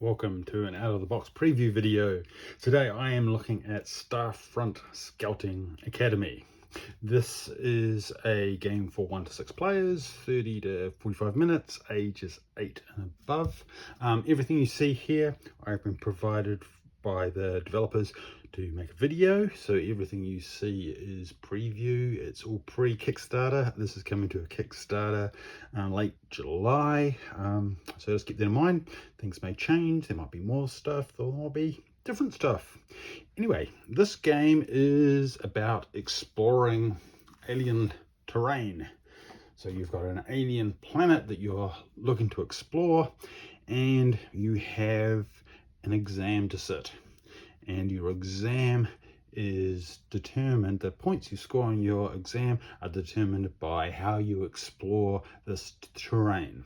Welcome to an out-of-the-box preview video. Today I am looking at Starfront Scouting Academy. This is a game for 1 to 6 players, 30 to 45 minutes, ages 8 and above. Everything you see here I've been provided by the developers to make a video, so everything you see is preview. It's all pre-Kickstarter. This is coming to a Kickstarter late July, so just keep that in mind. Things may change, there might be more stuff, there will be different stuff. Anyway, this game is about exploring alien terrain. So you've got an alien planet that you're looking to explore, and you have an exam to sit. And your exam is determined, the points you score on your exam are determined by how you explore this terrain.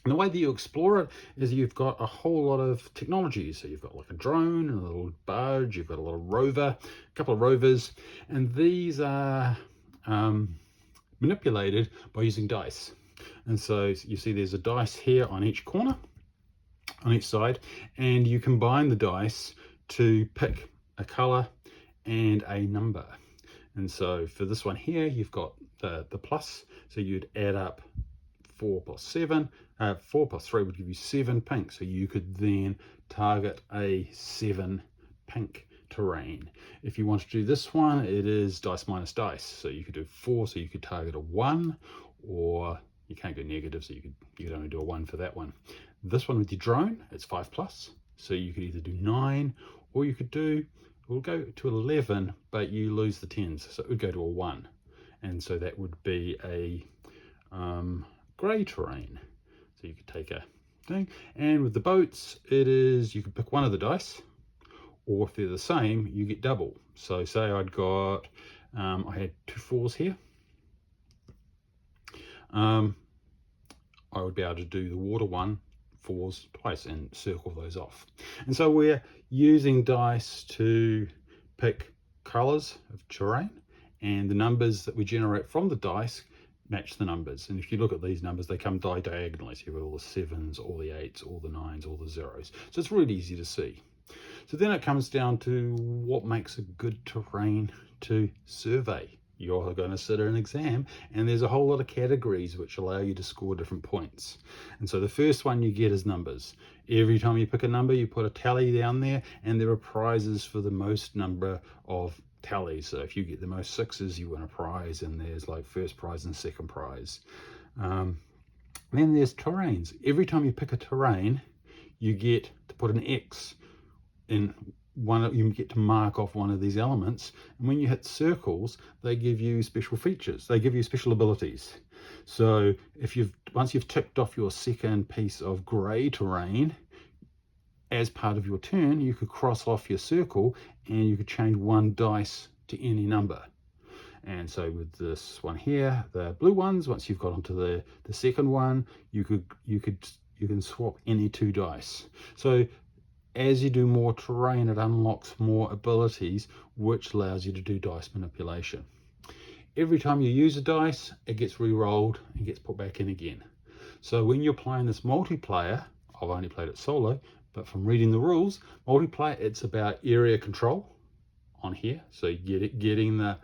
And the way that you explore it is you've got a whole lot of technology. So you've got like a drone and a little barge, you've got a little rover, a couple of rovers, and these are manipulated by using dice. And so you see there's a dice here on each corner, on each side, and you combine the dice to pick a color and a number. And so for this one here, you've got the plus, so you'd add up 4 plus 7, 4 plus 3 would give you 7 pink, so you could then target a 7 pink terrain. If you want to do this one, it is dice minus dice, so you could do 4, so you could target a 1, or you can't go negative, so you could only do a 1 for that one. This one with your drone, it's 5 plus, so you could either do 9, or you could do, we'll go to 11, but you lose the 10s, so it would go to a 1. And so that would be a grey terrain. So you could take a thing. And with the boats, it is, you could pick one of the dice, or if they're the same, you get double. So say I'd got, I had 2 4s here. I would be able to do the water one, 4s twice, and circle those off. And so we're using dice to pick colors of terrain, and the numbers that we generate from the dice match the numbers. And if you look at these numbers, they come diagonally, so you've got all the 7s, all the 8s, all the 9s, all the 0s. So it's really easy to see. So then it comes down to what makes a good terrain to survey. You're going to sit an exam, and there's a whole lot of categories which allow you to score different points. And so the first one you get is numbers. Every time you pick a number, you put a tally down there, and there are prizes for the most number of tallies. So if you get the most 6s, you win a prize, and there's like first prize and second prize. Then there's terrains. Every time you pick a terrain, you get to put an X in one. You get to mark off one of these elements, and when you hit circles, they give you special features, they give you special abilities. So if once you've ticked off your second piece of grey terrain, as part of your turn, you could cross off your circle, and you could change one dice to any number. And so with this one here, the blue ones, once you've got onto the second one, you can swap any 2 dice. So as you do more terrain, it unlocks more abilities, which allows you to do dice manipulation. Every time you use a dice, it gets re-rolled and gets put back in again. So when you're playing this multiplayer, I've only played it solo, but from reading the rules, multiplayer, it's about area control on here. So getting the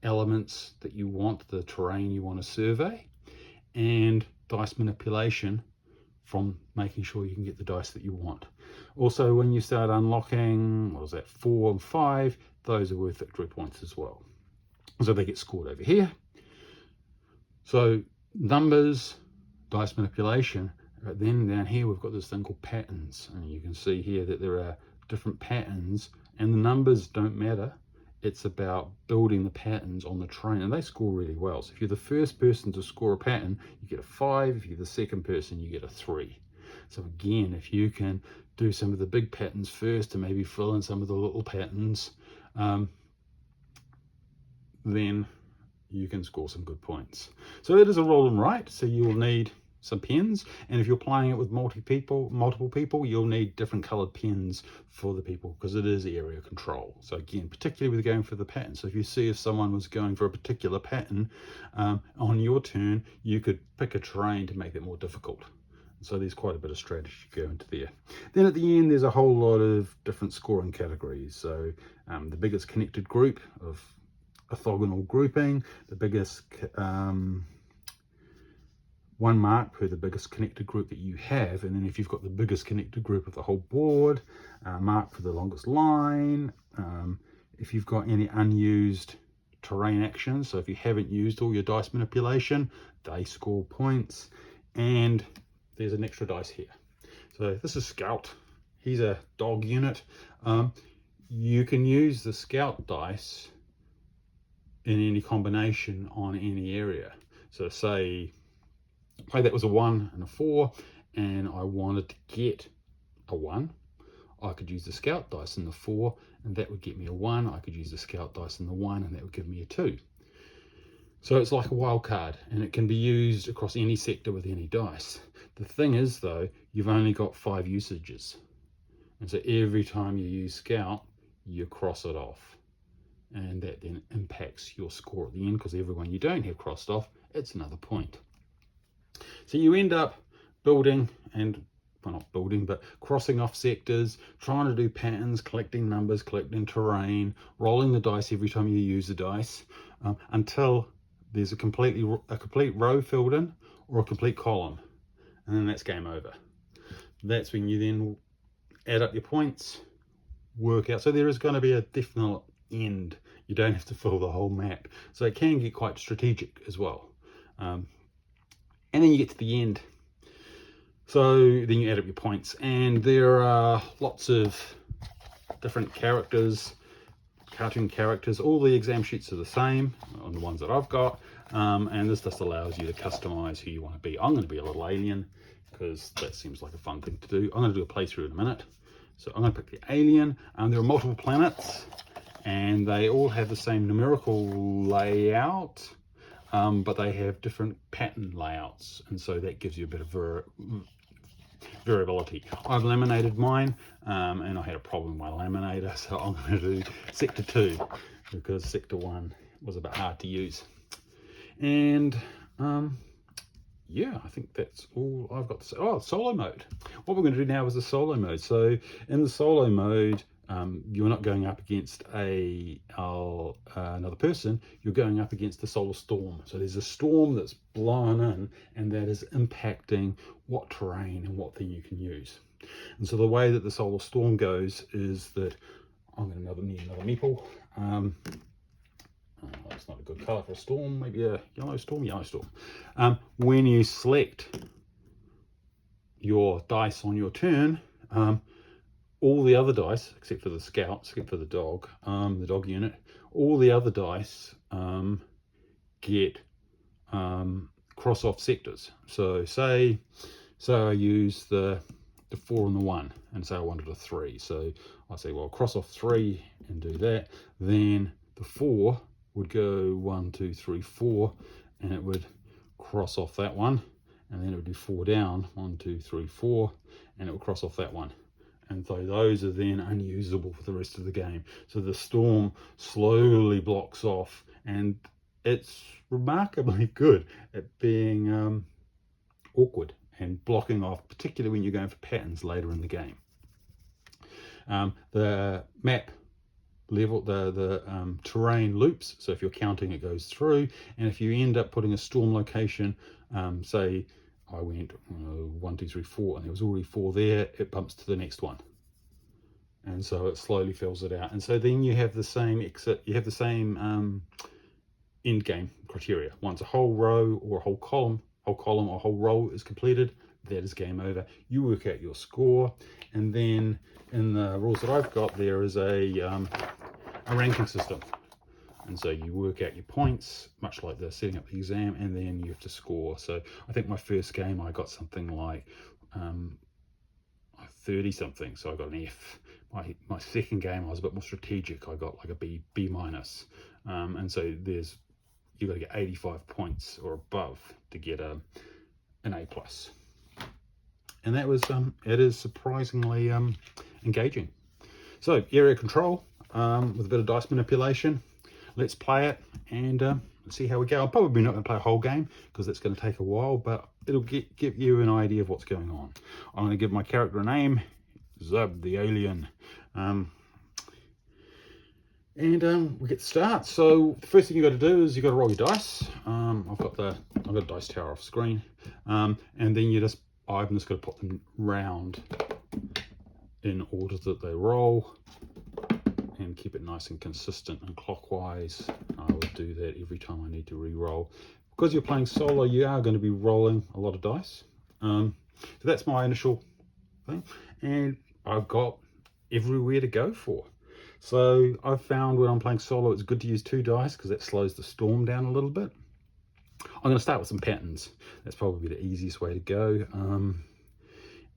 elements that you want, the terrain you want to survey, and dice manipulation from making sure you can get the dice that you want. Also, when you start unlocking, 4 and 5, those are worth victory points as well. So they get scored over here. So numbers, dice manipulation. But then down here we've got this thing called patterns, and you can see here that there are different patterns, and the numbers don't matter. It's about building the patterns on the terrain, and they score really well. So if you're the first person to score a pattern, you get a 5. If you're the second person, you get a 3. So again, if you can do some of the big patterns first and maybe fill in some of the little patterns, then you can score some good points. So it is a roll and write, so you will need some pens, and if you're playing it with multiple people, you'll need different colored pens for the people, because it is area control. So again, particularly with going for the pattern, so if someone was going for a particular pattern on your turn, you could pick a terrain to make it more difficult. So there's quite a bit of strategy to go into there. Then at the end, there's a whole lot of different scoring categories. So the biggest connected group of orthogonal grouping, the biggest one mark per the biggest connected group that you have, and then if you've got the biggest connected group of the whole board, mark for the longest line. If you've got any unused terrain actions, so if you haven't used all your dice manipulation, they score points. And there's an extra dice here. So this is Scout. He's a dog unit. You can use the Scout dice in any combination on any area. So say that was a 1 and a 4, and I wanted to get a 1. I could use the Scout dice in the 4, and that would get me a 1. I could use the Scout dice in the 1, and that would give me a 2. So it's like a wild card, and it can be used across any sector with any dice. The thing is, though, you've only got 5 usages. And so every time you use Scout, you cross it off. And that then impacts your score at the end, because every one you don't have crossed off, it's another point. So you end up building and, well, not building, but crossing off sectors, trying to do patterns, collecting numbers, collecting terrain, rolling the dice every time you use the dice, until there's a complete row filled in or a complete column. And then that's game over. That's when you then add up your points, work out. So there is going to be a definite end. You don't have to fill the whole map. So it can get quite strategic as well. And then you get to the end. So then you add up your points, and there are lots of different characters, cartoon characters. All the exam sheets are the same on the ones that I've got, and this just allows you to customize who you want to be. I'm going to be a little alien because that seems like a fun thing to do. I'm going to do a playthrough in a minute. So I'm going to pick the alien. There are multiple planets, and they all have the same numerical layout. But they have different pattern layouts, and so that gives you a bit of variability. I've laminated mine, and I had a problem with my laminator, so I'm going to do sector 2 because sector 1 was a bit hard to use. And yeah, I think that's all I've got to say. Oh, solo mode. What we're going to do now is the solo mode. So in the solo mode, you're not going up against another person, you're going up against the solar storm. So there's a storm that's blown in, and that is impacting what terrain and what thing you can use. And so the way that the solar storm goes is that I'm going to need another meeple. That's not a good colour for a storm, maybe a yellow storm. When you select your dice on your turn, all the other dice, except for the Scout, except for the dog unit, all the other dice get cross off sectors. So say I use the 4 and the 1, and say I wanted a 3. So I say, well, cross off 3 and do that. Then the 4 would go 1, 2, 3, 4, and it would cross off that one, and then it would do 4 down, 1, 2, 3, 4, and it would cross off that one. And so those are then unusable for the rest of the game. So the storm slowly blocks off, and it's remarkably good at being awkward and blocking off, particularly when you're going for patterns later in the game. The map level, the terrain loops. So if you're counting, it goes through. And if you end up putting a storm location, say I went 1, 2, 3, 4, and there was already 4 there, it bumps to the next one. And so it slowly fills it out. And so then you have the same exit, you have the same end game criteria. Once a whole row or a whole column or whole row is completed, that is game over. You work out your score, and then in the rules that I've got, there is a ranking system. And so you work out your points, much like the setting up the exam, and then you have to score. So I think my first game I got something like 30 something, so I got an F. My second game I was a bit more strategic. I got like a B minus, and so you've got to get 85 points or above to get an A plus. And that was it is surprisingly engaging. So area control with a bit of dice manipulation. Let's play it and see how we go. I'm probably not going to play a whole game because that's going to take a while, but it'll give you an idea of what's going on. I'm going to give my character a name, Zub the Alien. We get to start. So the first thing you've got to do is you've got to roll your dice. I've got a dice tower off screen, and then I've just got to put them round in order that they roll, and keep it nice and consistent and clockwise. I will do that every time I need to re-roll. Because you're playing solo, you are going to be rolling a lot of dice. So that's my initial thing, and I've got everywhere to go for. So I've found when I'm playing solo, it's good to use 2 dice because that slows the storm down a little bit. I'm going to start with some patterns. That's probably the easiest way to go.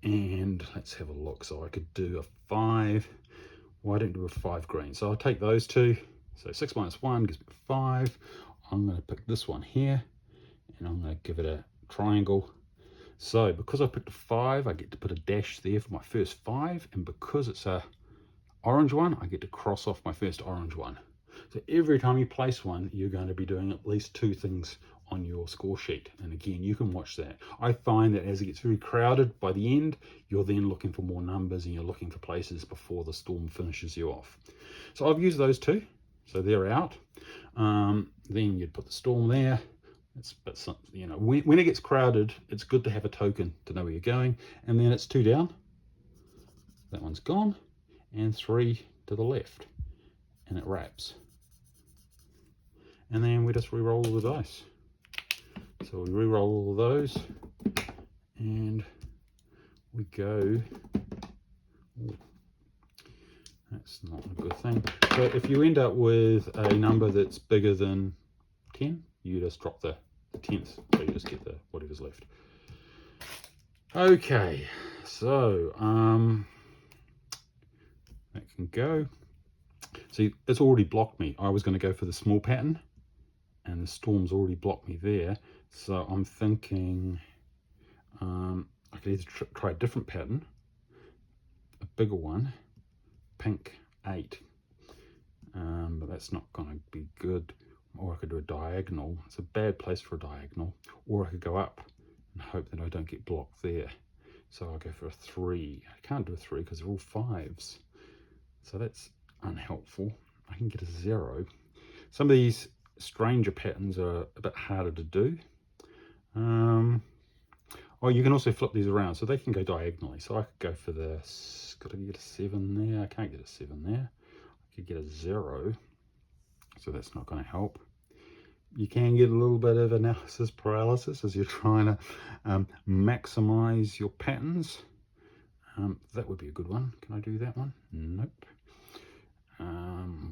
And let's have a look. So I could do a 5. Why don't I do a 5 green? So I'll take those 2. So 6 minus 1 gives me 5. I'm going to pick this one here, and I'm going to give it a triangle. So because I picked a 5, I get to put a dash there for my first 5, and because it's a orange one, I get to cross off my first orange one. So every time you place one, you're going to be doing at least 2 things on your score sheet. And again, you can watch that. I find that as it gets very crowded by the end, you're then looking for more numbers and you're looking for places before the storm finishes you off. So I've used those 2, so they're out. Then you'd put the storm there. But you know, when it gets crowded, it's good to have a token to know where you're going. And then it's 2 down. That one's gone. And 3 to the left, and it wraps. And then we just re-roll all the dice. So we re-roll all of those, and we go. Ooh, that's not a good thing. So if you end up with a number that's bigger than 10, you just drop the 10th, so you just get the whatever's left. Okay, so that can go. See, it's already blocked me. I was going to go for the small pattern, and the storm's already blocked me there. So I'm thinking I could either try a different pattern, a bigger one, pink 8, but that's not going to be good. Or I could do a diagonal. It's a bad place for a diagonal. Or I could go up and hope that I don't get blocked there. So I'll go for a 3. I can't do a 3 because they're all 5s. So that's unhelpful. I can get a 0. Some of these stranger patterns are a bit harder to do. Oh, you can also flip these around, so they can go diagonally. So I could go for this. Got to get a 7 there. I can't get a 7 there. I could get a 0. So that's not going to help. You can get a little bit of analysis paralysis as you're trying to maximize your patterns. That would be a good one. Can I do that one? Nope.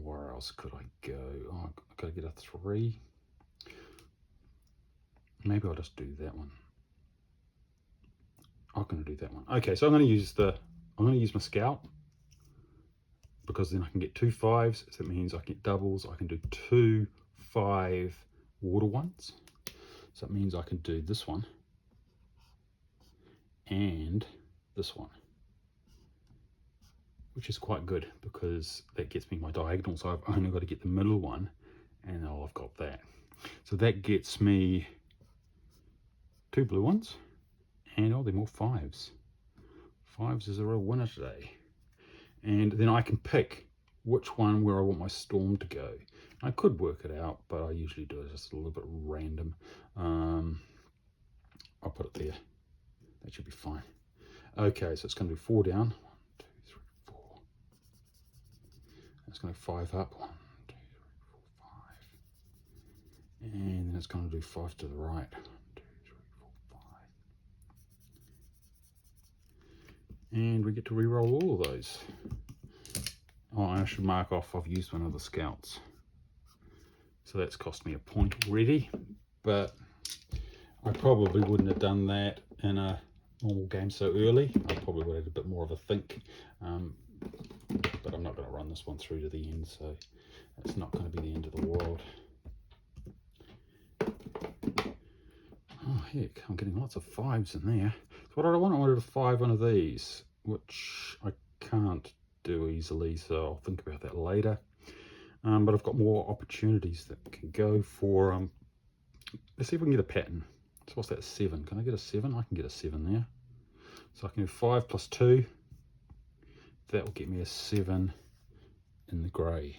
Where else could I go? Oh, I've got to get a 3. Maybe I'll just do that one. I'm going to do that one. Okay, so I'm going to use my scout, because then I can get 2 5s. So that means I can get doubles. I can do 2 5 water ones. So that means I can do this one and this one, which is quite good because that gets me my diagonal. So I've only got to get the middle one, and I've got that. So that gets me 2 blue ones, and oh, they're more 5s. 5s is a real winner today. And then I can pick which one where I want my storm to go. I could work it out, but I usually do it just a little bit random. I'll put it there. That should be fine. Okay, so it's going to do 4 down. 1, 2, 3, 4. It's going to 5 up. 1, 2, 3, 4, 5. And then it's going to do 5 to the right. 1, 2, 3, 4, 5. And we get to re-roll all of those. Oh, I should mark off I've used one of the scouts. So that's cost me a point already, but I probably wouldn't have done that in a normal game so early. I probably would have had a bit more of a think, but I'm not going to run this one through to the end, so it's not going to be the end of the world. Oh heck, I'm getting lots of 5s in there. So what did I want? I wanted a 5 one of these, which I can't do easily, so I'll think about that later. but I've got more opportunities that can go for, let's see if we can get a pattern. So what's that, 7? Can I get a 7? I can get a 7 there. So I can do 5 plus 2. That will get me a 7 in the grey.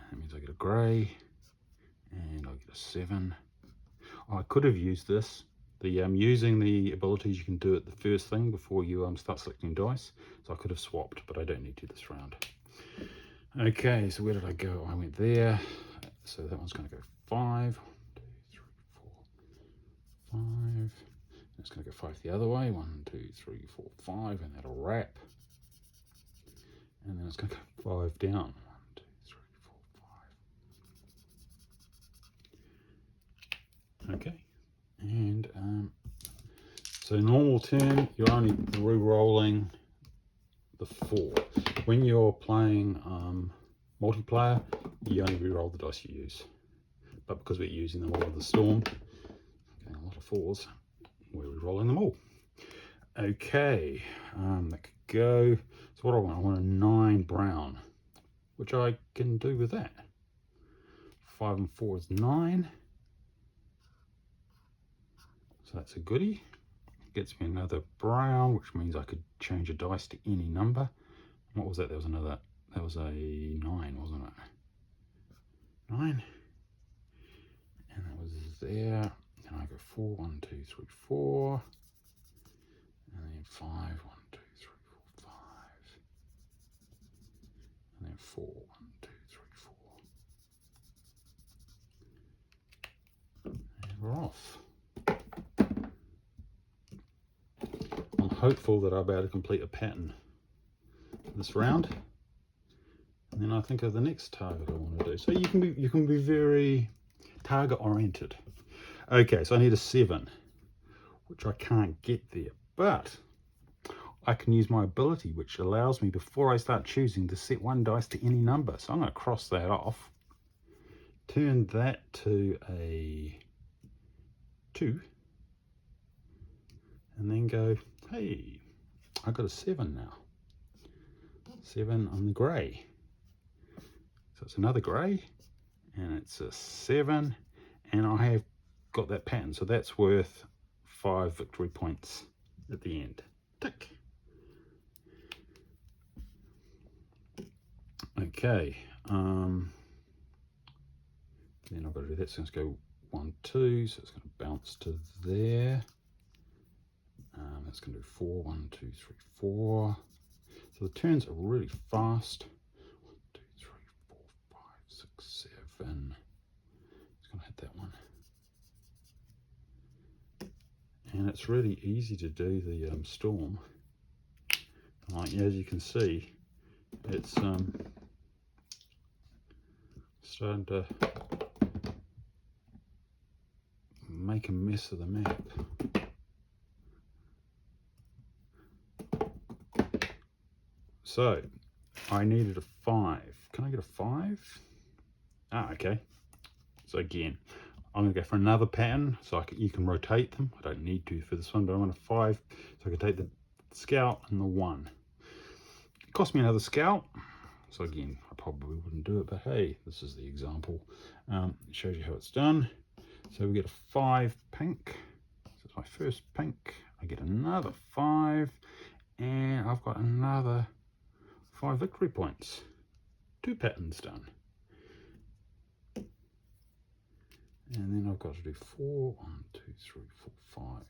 That means I get a grey, and I get a 7. I could have used this. Using the abilities you can do it the first thing before you start selecting dice. So I could have swapped, but I don't need to this round. Okay, so where did I go? I went there. So that one's going to go 5. 1, 2, 3, 4, 5. It's going to go 5 the other way. 1, 2, 3, 4, 5, and that'll wrap. And then it's going to go 5 down. 1, 2, 3, 4, 5. Okay. And so normal turn, you're only re-rolling the 4. When you're playing multiplayer, you only re-roll the dice you use. But because we're using them all with the storm, getting a lot of 4s, we're re-rolling them all. Okay, that could go. So what do I want? I want a 9 brown, which I can do with that. 5 and 4 is 9. So that's a goodie. Gets me another brown, which means I could change a dice to any number. What was that? That was another. That was a 9, wasn't it? 9. And that was there. And I go 4, 1, 2, 3, 4. And then 5, 1, 2, 3, 4, 5. And then 4, 1, 2, 3, 4. And we're off. I'm hopeful that I'll be able to complete a pattern this round. And then I think of the next target I want to do. So you can be very target oriented. Okay, so I need a 7, which I can't get there, but I can use my ability, which allows me, before I start choosing, to set 1 dice to any number. So I'm going to cross that off, turn that to a 2, and then go, hey, I got a 7 now. 7 on the grey. So it's another grey, and it's a 7, and I have got that pattern. So that's worth 5 victory points at the end. Tick. Okay. Then I've got to do that. So let's go 1, 2. So it's going to bounce to there. That's going to do 4, 1, 2, 3, 4. So the turns are really fast. 1, 2, 3, 4, 5, 6, 7. It's going to hit that one. And it's really easy to do the storm. Like, as you can see, it's starting to make a mess of the map. So I needed a 5. Can I get a 5? Ah, okay. So again, I'm going to go for another pattern, so you can rotate them. I don't need to for this one, but I want a 5, so I can take the scout and the 1. It cost me another scout, so again, I probably wouldn't do it, but hey, this is the example. It shows you how it's done. So we get a 5 pink. So it's my first pink. I get another 5, and I've got another 5 victory points. 2 patterns done. And then I've got to do 4, 1, 2, 3, 4, 5.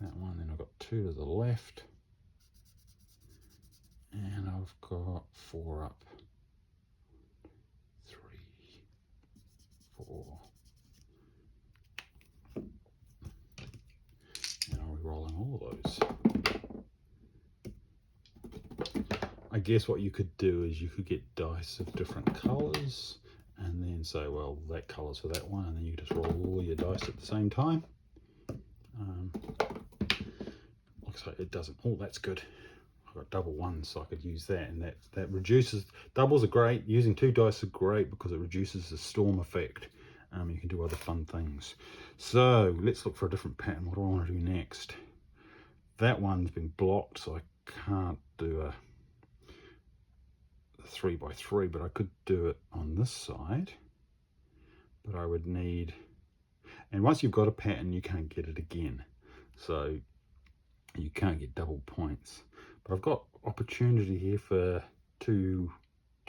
That one, then I've got 2 to the left. And I've got 4 up. 3, 4. And I'll be rolling all of those. I guess what you could do is you could get dice of different colours and then say, well, that colour's for that one, and then you just roll all your dice at the same time. Looks like it doesn't. Oh, that's good. I've got double 1s, so I could use that, and that reduces. Doubles are great. Using 2 dice are great because it reduces the storm effect. You can do other fun things. So let's look for a different pattern. What do I want to do next? That one's been blocked, so I can't do a 3 by 3, but I could do it on this side. But I would need, and once you've got a pattern, you can't get it again. So you can't get double points. But I've got opportunity here for two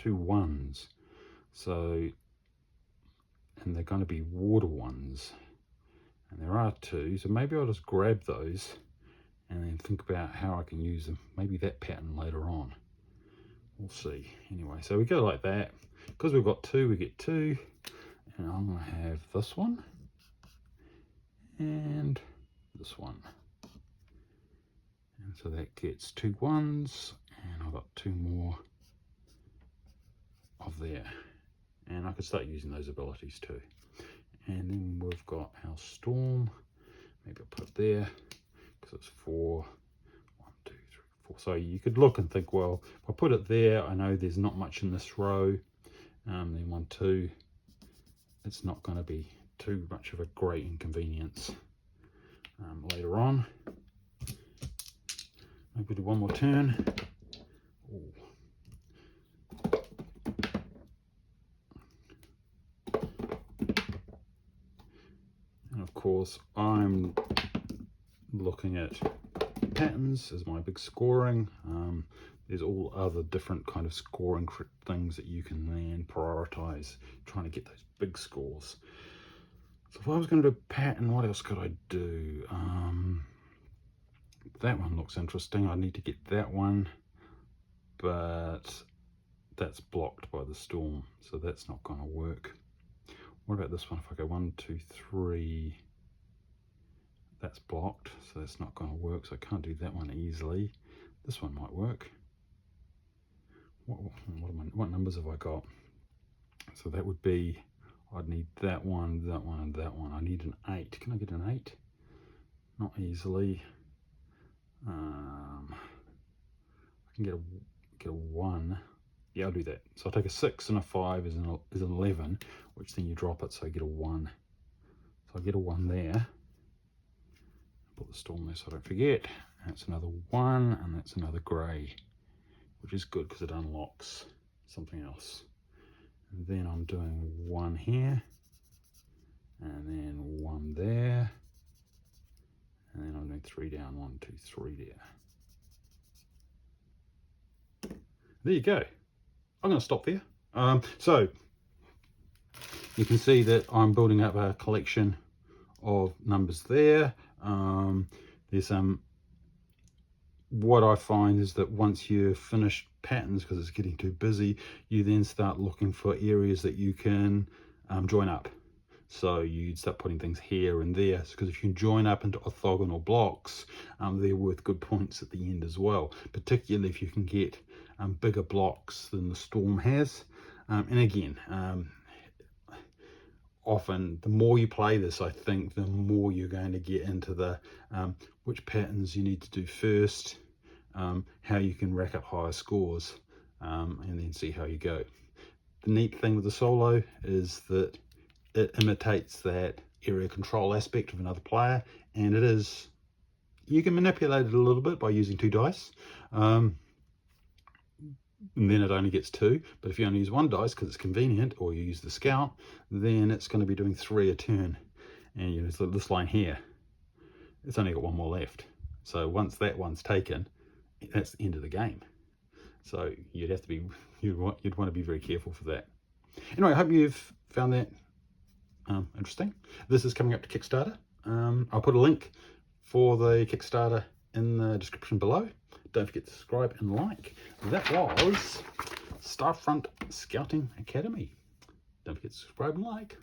ones. So, and they're going to be water ones. And there are 2, so maybe I'll just grab those and then think about how I can use them. Maybe that pattern later on. We'll see. Anyway, so we go like that. Because we've got 2, we get 2. And I'm going to have this one. And this one. And so that gets 2 ones. And I've got 2 more of there. And I could start using those abilities too. And then we've got our storm. Maybe I'll put it there because it's 4. 1, 2, 3, 4. So you could look and think, well, if I put it there, I know there's not much in this row. Then 1, 2. It's not going to be too much of a great inconvenience later on. Maybe do one more turn. Ooh. And of course, I'm looking at patterns as my big scoring. There's all other different kind of scoring things that you can then prioritize, trying to get those big scores. So if I was going to do a pattern, what else could I do? That one looks interesting. I need to get that one, but that's blocked by the storm, so that's not going to work. What about this one? If I go 1, 2, 3, that's blocked, so that's not going to work, so I can't do that one easily. This one might work. What numbers have I got? So that would be, I'd need that one, that one, and that one. I need an 8. Can I get an 8? Not easily. I can get a 1. Yeah, I'll do that. So I'll take a 6 and a 5 is an 11, which then you drop it, so I get a 1. So I get a 1 there. Put the storm there so I don't forget. That's another 1, and that's another grey, which is good because it unlocks something else. And then I'm doing 1 here, and then 1 there, and then I'm doing 3 down, 1, 2, 3 there. There you go. I'm going to stop there. So you can see that I'm building up a collection of numbers there. There's some, what I find is that once you've finished patterns, because it's getting too busy, you then start looking for areas that you can join up. So you start putting things here and there, because if you join up into orthogonal blocks, they're worth good points at the end as well, particularly if you can get bigger blocks than the storm has. And again, often the more you play this, I think the more you're going to get into the which patterns you need to do first, how you can rack up higher scores, and then see how you go. The neat thing with the solo is that it imitates that area control aspect of another player, and it is, you can manipulate it a little bit by using 2 dice, and then it only gets 2. But if you only use 1 dice because it's convenient, or you use the scout, then it's going to be doing 3 a turn. And you know, so this line here, it's only got 1 more left. So once that one's taken, that's the end of the game. So you'd have to be, you'd want to be very careful for that. Anyway, I hope you've found that interesting. This is coming up to Kickstarter. I'll put a link for the Kickstarter in the description below. Don't forget to subscribe and like. That was Starfront Scouting Academy. Don't forget to subscribe and like.